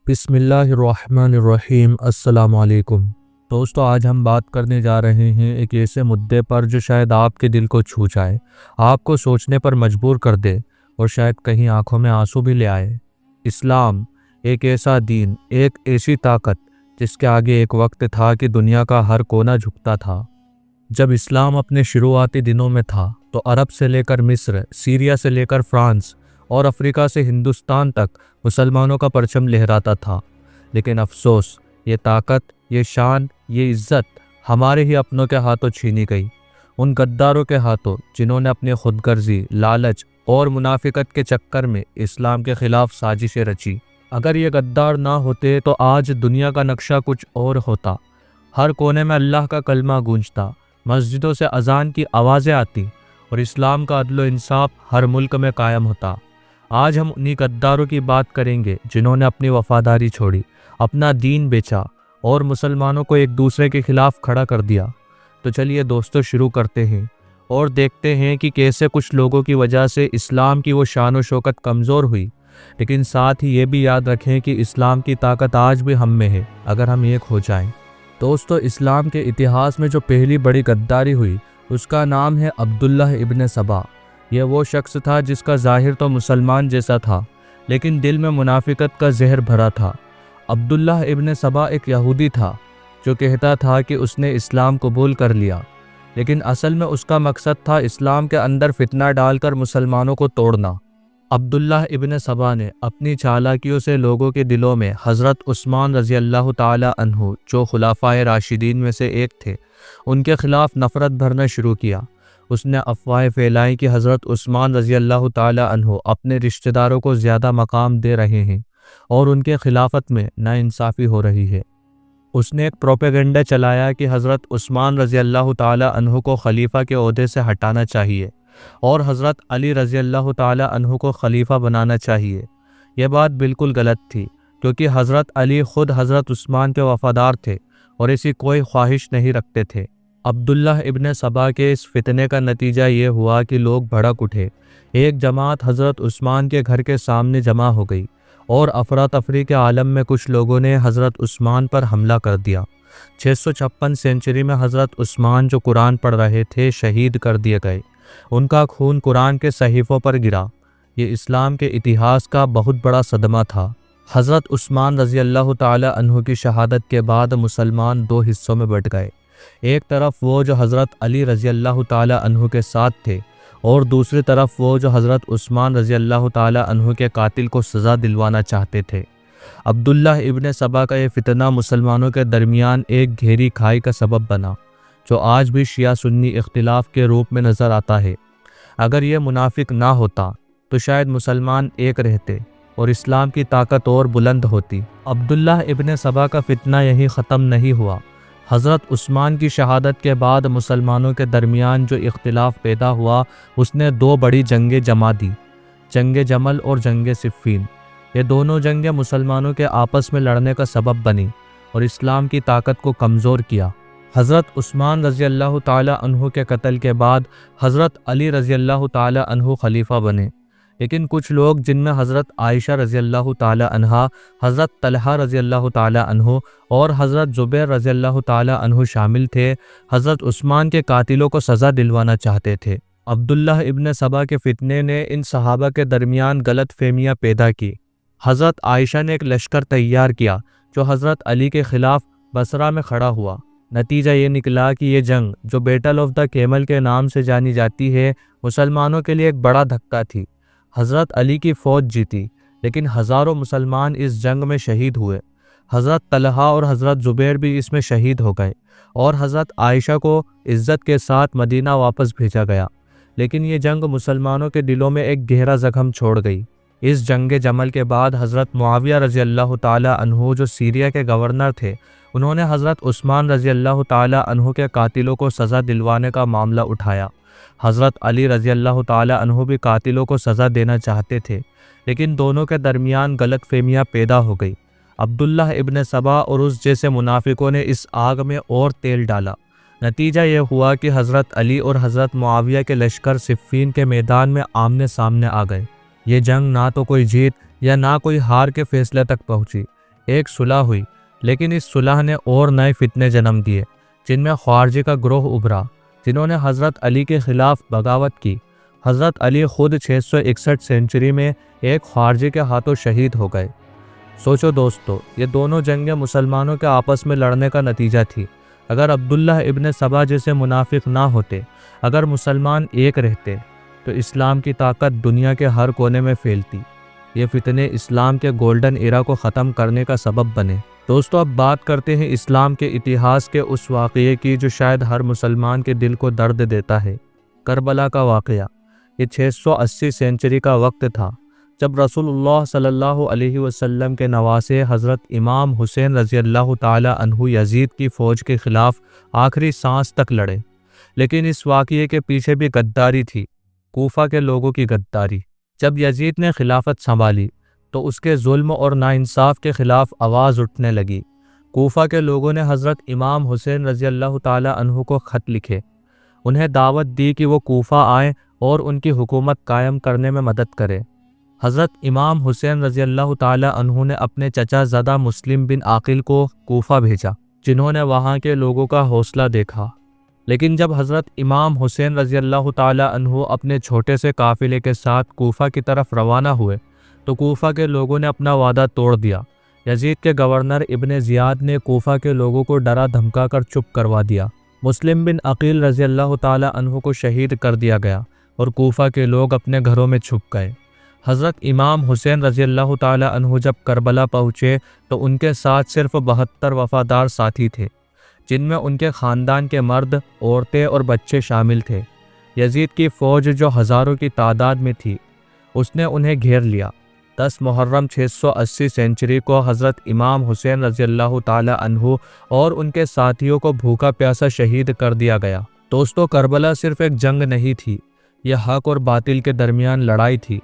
بسم اللہ الرحمن الرحیم۔ السلام علیکم دوستو، آج ہم بات کرنے جا رہے ہیں ایک ایسے مدعے پر جو شاید آپ کے دل کو چھو جائے، آپ کو سوچنے پر مجبور کر دے اور شاید کہیں آنکھوں میں آنسو بھی لے آئے۔ اسلام ایک ایسا دین، ایک ایسی طاقت جس کے آگے ایک وقت تھا کہ دنیا کا ہر کونا جھکتا تھا۔ جب اسلام اپنے شروعاتی دنوں میں تھا تو عرب سے لے کر مصر، سیریا سے لے کر فرانس اور افریقہ سے ہندوستان تک مسلمانوں کا پرچم لہراتا تھا۔ لیکن افسوس، یہ طاقت، یہ شان، یہ عزت ہمارے ہی اپنوں کے ہاتھوں چھینی گئی، ان غداروں کے ہاتھوں جنہوں نے اپنی خود غرضی، لالچ اور منافقت کے چکر میں اسلام کے خلاف سازشیں رچی۔ اگر یہ غدار نہ ہوتے تو آج دنیا کا نقشہ کچھ اور ہوتا۔ ہر کونے میں اللہ کا کلمہ گونجتا، مسجدوں سے اذان کی آوازیں آتی اور اسلام کا عدل و انصاف ہر ملک میں قائم ہوتا۔ آج ہم انہی غداروں کی بات کریں گے جنہوں نے اپنی وفاداری چھوڑی، اپنا دین بیچا اور مسلمانوں کو ایک دوسرے کے خلاف کھڑا کر دیا۔ تو چلیے دوستو، شروع کرتے ہیں اور دیکھتے ہیں کہ کیسے کچھ لوگوں کی وجہ سے اسلام کی وہ شان و شوکت کمزور ہوئی۔ لیکن ساتھ ہی یہ بھی یاد رکھیں کہ اسلام کی طاقت آج بھی ہم میں ہے اگر ہم ایک ہو جائیں۔ دوستو، اسلام کے اتہاس میں جو پہلی بڑی غداری ہوئی اس کا نام ہے عبداللہ ابن سبا۔ یہ وہ شخص تھا جس کا ظاہر تو مسلمان جیسا تھا لیکن دل میں منافقت کا زہر بھرا تھا۔ عبداللہ ابن سبا ایک یہودی تھا جو کہتا تھا کہ اس نے اسلام قبول کر لیا، لیکن اصل میں اس کا مقصد تھا اسلام کے اندر فتنہ ڈال کر مسلمانوں کو توڑنا۔ عبداللہ ابن سبا نے اپنی چالاکیوں سے لوگوں کے دلوں میں حضرت عثمان رضی اللہ تعالی عنہ، جو خلفائے راشدین میں سے ایک تھے، ان کے خلاف نفرت بھرنا شروع کیا۔ اس نے افواہیں پھیلائی کہ حضرت عثمان رضی اللہ تعالی عنہ اپنے رشتہ داروں کو زیادہ مقام دے رہے ہیں اور ان کے خلافت میں ناانصافی ہو رہی ہے۔ اس نے ایک پروپیگنڈا چلایا کہ حضرت عثمان رضی اللہ تعالی عنہ کو خلیفہ کے عہدے سے ہٹانا چاہیے اور حضرت علی رضی اللہ تعالی عنہ کو خلیفہ بنانا چاہیے۔ یہ بات بالکل غلط تھی کیونکہ حضرت علی خود حضرت عثمان کے وفادار تھے اور ایسی کوئی خواہش نہیں رکھتے تھے۔ عبداللہ ابن سبا کے اس فتنے کا نتیجہ یہ ہوا کہ لوگ بھڑک اٹھے۔ ایک جماعت حضرت عثمان کے گھر کے سامنے جمع ہو گئی اور افراتفری کے عالم میں کچھ لوگوں نے حضرت عثمان پر حملہ کر دیا۔ 656 سینچری میں حضرت عثمان جو قرآن پڑھ رہے تھے شہید کر دیے گئے۔ ان کا خون قرآن کے صحیفوں پر گرا۔ یہ اسلام کے اتہاس کا بہت بڑا صدمہ تھا۔ حضرت عثمان رضی اللہ تعالی عنہ کی شہادت کے بعد مسلمان دو حصوں میں بٹ گئے۔ ایک طرف وہ جو حضرت علی رضی اللہ تعالی عنہ کے ساتھ تھے اور دوسری طرف وہ جو حضرت عثمان رضی اللہ تعالی عنہ کے قاتل کو سزا دلوانا چاہتے تھے۔ عبداللہ ابن سبا کا یہ فتنہ مسلمانوں کے درمیان ایک گہری کھائی کا سبب بنا جو آج بھی شیعہ سنی اختلاف کے روپ میں نظر آتا ہے۔ اگر یہ منافق نہ ہوتا تو شاید مسلمان ایک رہتے اور اسلام کی طاقت اور بلند ہوتی۔ عبداللہ ابن سبا کا فتنہ یہی ختم نہیں ہوا۔ حضرت عثمان کی شہادت کے بعد مسلمانوں کے درمیان جو اختلاف پیدا ہوا اس نے دو بڑی جنگیں جما دی، جنگ جمل اور جنگ صفین۔ یہ دونوں جنگیں مسلمانوں کے آپس میں لڑنے کا سبب بنی اور اسلام کی طاقت کو کمزور کیا۔ حضرت عثمان رضی اللہ تعالی عنہ کے قتل کے بعد حضرت علی رضی اللہ تعالی عنہ خلیفہ بنے، لیکن کچھ لوگ جن میں حضرت عائشہ رضی اللہ تعالی عنہا، حضرت طلحہ رضی اللہ تعالی عنہ اور حضرت زبیر رضی اللہ تعالی عنہ شامل تھے، حضرت عثمان کے قاتلوں کو سزا دلوانا چاہتے تھے۔ عبداللہ ابن سبا کے فتنے نے ان صحابہ کے درمیان غلط فہمیاں پیدا کی۔ حضرت عائشہ نے ایک لشکر تیار کیا جو حضرت علی کے خلاف بصرہ میں کھڑا ہوا۔ نتیجہ یہ نکلا کہ یہ جنگ جو بیٹل آف دا کیمل کے نام سے جانی جاتی ہے مسلمانوں کے لیے ایک بڑا دھکا تھی۔ حضرت علی کی فوج جیتی لیکن ہزاروں مسلمان اس جنگ میں شہید ہوئے۔ حضرت طلحہ اور حضرت زبیر بھی اس میں شہید ہو گئے اور حضرت عائشہ کو عزت کے ساتھ مدینہ واپس بھیجا گیا، لیکن یہ جنگ مسلمانوں کے دلوں میں ایک گہرا زخم چھوڑ گئی۔ اس جنگ جمل کے بعد حضرت معاویہ رضی اللہ تعالی عنہ جو سیریا کے گورنر تھے، انہوں نے حضرت عثمان رضی اللہ تعالی عنہ کے قاتلوں کو سزا دلوانے کا معاملہ اٹھایا۔ حضرت علی رضی اللہ تعالی عنہ بھی قاتلوں کو سزا دینا چاہتے تھے، لیکن دونوں کے درمیان غلط فہمیاں پیدا ہو گئی۔ عبداللہ ابن سبا اور اس جیسے منافقوں نے اس آگ میں اور تیل ڈالا۔ نتیجہ یہ ہوا کہ حضرت علی اور حضرت معاویہ کے لشکر صفین کے میدان میں آمنے سامنے آ گئے۔ یہ جنگ نہ تو کوئی جیت یا نہ کوئی ہار کے فیصلے تک پہنچی۔ ایک صلح ہوئی، لیکن اس صلح نے اور نئے فتنے جنم دیے، جن میں خارجی کا گروہ ابھرا، جنہوں نے حضرت علی کے خلاف بغاوت کی۔ حضرت علی خود 661 سینچری میں ایک خارجی کے ہاتھوں شہید ہو گئے۔ سوچو دوستو، یہ دونوں جنگیں مسلمانوں کے آپس میں لڑنے کا نتیجہ تھی۔ اگر عبداللہ ابن سبا جیسے منافق نہ ہوتے، اگر مسلمان ایک رہتے، تو اسلام کی طاقت دنیا کے ہر کونے میں پھیلتی۔ یہ فتنے اسلام کے گولڈن ایرا کو ختم کرنے کا سبب بنے۔ دوستو، اب بات کرتے ہیں اسلام کے اتہاس کے اس واقعے کی جو شاید ہر مسلمان کے دل کو درد دیتا ہے، کربلا کا واقعہ۔ یہ 680 سینچری کا وقت تھا جب رسول اللہ صلی اللہ علیہ وسلم کے نواسے حضرت امام حسین رضی اللہ تعالی عنہ یزید کی فوج کے خلاف آخری سانس تک لڑے۔ لیکن اس واقعے کے پیچھے بھی غداری تھی، کوفہ کے لوگوں کی غداری۔ جب یزید نے خلافت سنبھالی تو اس کے ظلم اور ناانصاف کے خلاف آواز اٹھنے لگی۔ کوفہ کے لوگوں نے حضرت امام حسین رضی اللہ تعالی عنہ کو خط لکھے، انہیں دعوت دی کہ وہ کوفہ آئیں اور ان کی حکومت قائم کرنے میں مدد کرے۔ حضرت امام حسین رضی اللہ تعالی عنہ نے اپنے چچا زادہ مسلم بن عاقل کو کوفہ بھیجا، جنہوں نے وہاں کے لوگوں کا حوصلہ دیکھا۔ لیکن جب حضرت امام حسین رضی اللہ تعالی عنہ اپنے چھوٹے سے قافلے کے ساتھ کوفہ کی طرف روانہ ہوئے تو کوفہ کے لوگوں نے اپنا وعدہ توڑ دیا۔ یزید کے گورنر ابن زیاد نے کوفہ کے لوگوں کو ڈرا دھمکا کر چپ کروا دیا۔ مسلم بن عقیل رضی اللہ تعالی عنہ کو شہید کر دیا گیا اور کوفہ کے لوگ اپنے گھروں میں چھپ گئے۔ حضرت امام حسین رضی اللہ تعالی عنہ جب کربلا پہنچے تو ان کے ساتھ صرف 72 وفادار ساتھی تھے، جن میں ان کے خاندان کے مرد، عورتیں اور بچے شامل تھے۔ یزید کی فوج جو ہزاروں کی تعداد میں تھی، اس نے انہیں گھیر لیا۔ 10 محرم 680 سینچری کو حضرت امام حسین رضی اللہ تعالی عنہ اور ان کے ساتھیوں کو بھوکا پیاسا شہید کر دیا گیا۔ دوستو، کربلا صرف ایک جنگ نہیں تھی، یہ حق اور باطل کے درمیان لڑائی تھی۔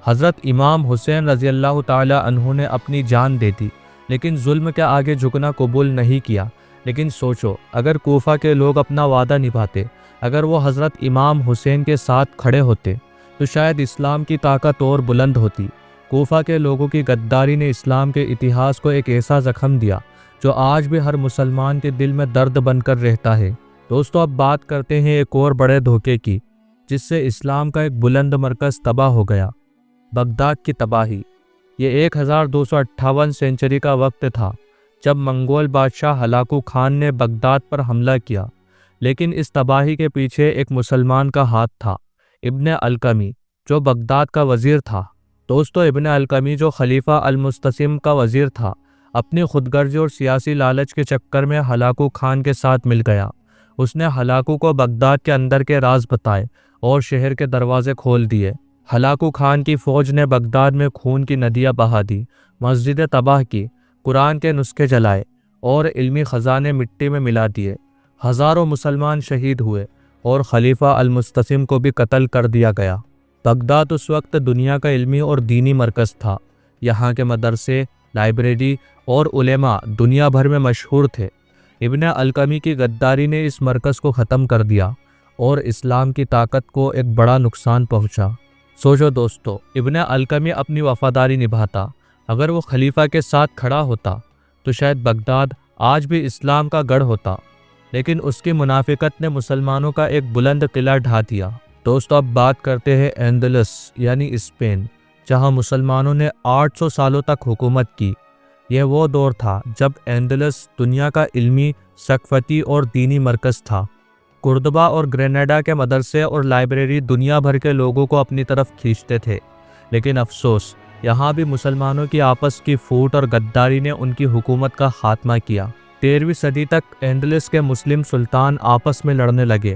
حضرت امام حسین رضی اللہ تعالی عنہ نے اپنی جان دے دی، لیکن ظلم کے آگے جھکنا قبول نہیں کیا۔ لیکن سوچو، اگر کوفہ کے لوگ اپنا وعدہ نبھاتے، اگر وہ حضرت امام حسین کے ساتھ کھڑے ہوتے، تو شاید اسلام کی طاقت اور بلند ہوتی۔ کوفہ کے لوگوں کی غداری نے اسلام کے اتہاس کو ایک ایسا زخم دیا جو آج بھی ہر مسلمان کے دل میں درد بن کر رہتا ہے۔ دوستو، اب بات کرتے ہیں ایک اور بڑے دھوکے کی، جس سے اسلام کا ایک بلند مرکز تباہ ہو گیا، بغداد کی تباہی۔ یہ 1258 سینچری کا وقت تھا جب منگول بادشاہ ہلاکو خان نے بغداد پر حملہ کیا، لیکن اس تباہی کے پیچھے ایک مسلمان کا ہاتھ تھا، ابن القمی، جو بغداد کا وزیر تھا۔ دوستو، ابن القمی جو خلیفہ المستسم کا وزیر تھا، اپنی خود غرضی اور سیاسی لالچ کے چکر میں ہلاکو خان کے ساتھ مل گیا۔ اس نے ہلاکو کو بغداد کے اندر کے راز بتائے اور شہر کے دروازے کھول دیے۔ ہلاکو خان کی فوج نے بغداد میں خون کی ندیاں بہا دی، مسجدیں تباہ کی، قرآن کے نسخے جلائے اور علمی خزانے مٹی میں ملا دیے۔ ہزاروں مسلمان شہید ہوئے اور خلیفہ المستسم کو بھی قتل کر دیا گیا۔ بغداد اس وقت دنیا کا علمی اور دینی مرکز تھا۔ یہاں کے مدرسے، لائبریری اور علماء دنیا بھر میں مشہور تھے۔ ابن القمی کی غداری نے اس مرکز کو ختم کر دیا اور اسلام کی طاقت کو ایک بڑا نقصان پہنچا۔ سوچو دوستو، ابن القمی اپنی وفاداری نبھاتا، اگر وہ خلیفہ کے ساتھ کھڑا ہوتا تو شاید بغداد آج بھی اسلام کا گڑھ ہوتا، لیکن اس کی منافقت نے مسلمانوں کا ایک بلند قلعہ ڈھا دیا۔ دوستو، اب بات کرتے ہیں اندلس یعنی اسپین، جہاں مسلمانوں نے 800 سالوں تک حکومت کی۔ یہ وہ دور تھا جب اندلس دنیا کا علمی، ثقافتی اور دینی مرکز تھا۔ قردبہ اور گریناڈا کے مدرسے اور لائبریری دنیا بھر کے لوگوں کو اپنی طرف کھینچتے تھے، لیکن افسوس، یہاں بھی مسلمانوں کی آپس کی پھوٹ اور غداری نے ان کی حکومت کا خاتمہ کیا۔ 13ویں صدی تک اندلس کے مسلم سلطان آپس میں لڑنے لگے۔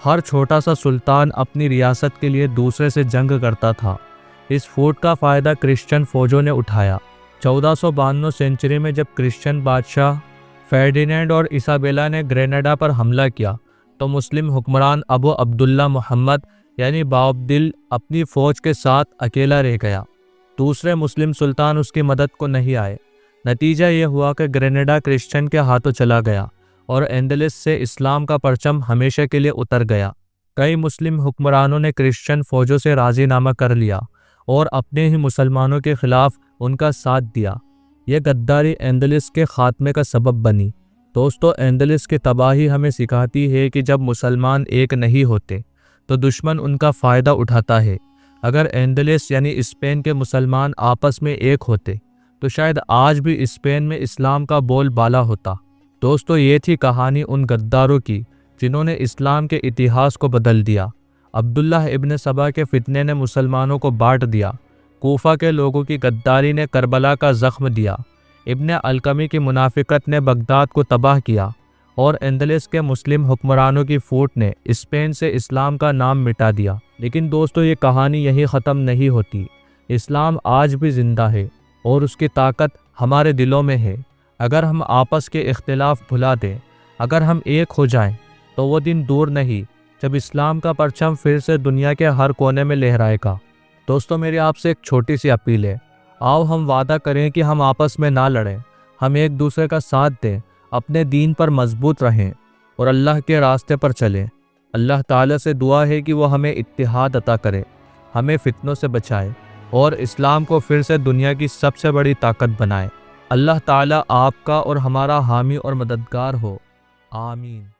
ہر چھوٹا سا سلطان اپنی ریاست کے لیے دوسرے سے جنگ کرتا تھا۔ اس پھوٹ کا فائدہ کرسچن فوجوں نے اٹھایا۔ 1492 سینچری میں جب کرسچن بادشاہ فرڈینینڈ اور ایسابیلا نے گریناڈا پر حملہ کیا تو مسلم حکمران ابو عبداللہ محمد یعنی باؤبدل اپنی فوج کے ساتھ اکیلا رہ گیا۔ دوسرے مسلم سلطان اس کی مدد کو نہیں آئے۔ نتیجہ یہ ہوا کہ گریناڈا کرسچن کے ہاتھوں چلا گیا اور اندلس سے اسلام کا پرچم ہمیشہ کے لیے اتر گیا۔ کئی مسلم حکمرانوں نے کرسچن فوجوں سے راضی نامہ کر لیا اور اپنے ہی مسلمانوں کے خلاف ان کا ساتھ دیا۔ یہ غداری اندلس کے خاتمے کا سبب بنی۔ دوستو، اندلس کی تباہی ہمیں سکھاتی ہے کہ جب مسلمان ایک نہیں ہوتے تو دشمن ان کا فائدہ اٹھاتا ہے۔ اگر اندلس یعنی اسپین کے مسلمان آپس میں ایک ہوتے تو شاید آج بھی اسپین میں اسلام کا بول بالا ہوتا۔ دوستو، یہ تھی کہانی ان غداروں کی جنہوں نے اسلام کے اتہاس کو بدل دیا۔ عبداللہ ابن سبا کے فتنے نے مسلمانوں کو بانٹ دیا۔ کوفہ کے لوگوں کی غداری نے کربلا کا زخم دیا۔ ابن القمی کی منافقت نے بغداد کو تباہ کیا، اور اندلس کے مسلم حکمرانوں کی فوٹ نے اسپین سے اسلام کا نام مٹا دیا۔ لیکن دوستو، یہ کہانی یہی ختم نہیں ہوتی۔ اسلام آج بھی زندہ ہے اور اس کی طاقت ہمارے دلوں میں ہے۔ اگر ہم آپس کے اختلاف بھلا دیں، اگر ہم ایک ہو جائیں، تو وہ دن دور نہیں جب اسلام کا پرچم پھر سے دنیا کے ہر کونے میں لہرائے گا۔ دوستو، میری آپ سے ایک چھوٹی سی اپیل ہے۔ آؤ ہم وعدہ کریں کہ ہم آپس میں نہ لڑیں، ہم ایک دوسرے کا ساتھ دیں، اپنے دین پر مضبوط رہیں اور اللہ کے راستے پر چلیں۔ اللہ تعالیٰ سے دعا ہے کہ وہ ہمیں اتحاد عطا کرے، ہمیں فتنوں سے بچائے اور اسلام کو پھر سے دنیا کی سب سے بڑی طاقت بنائے۔ اللہ تعالیٰ آپ کا اور ہمارا حامی اور مددگار ہو۔ آمین۔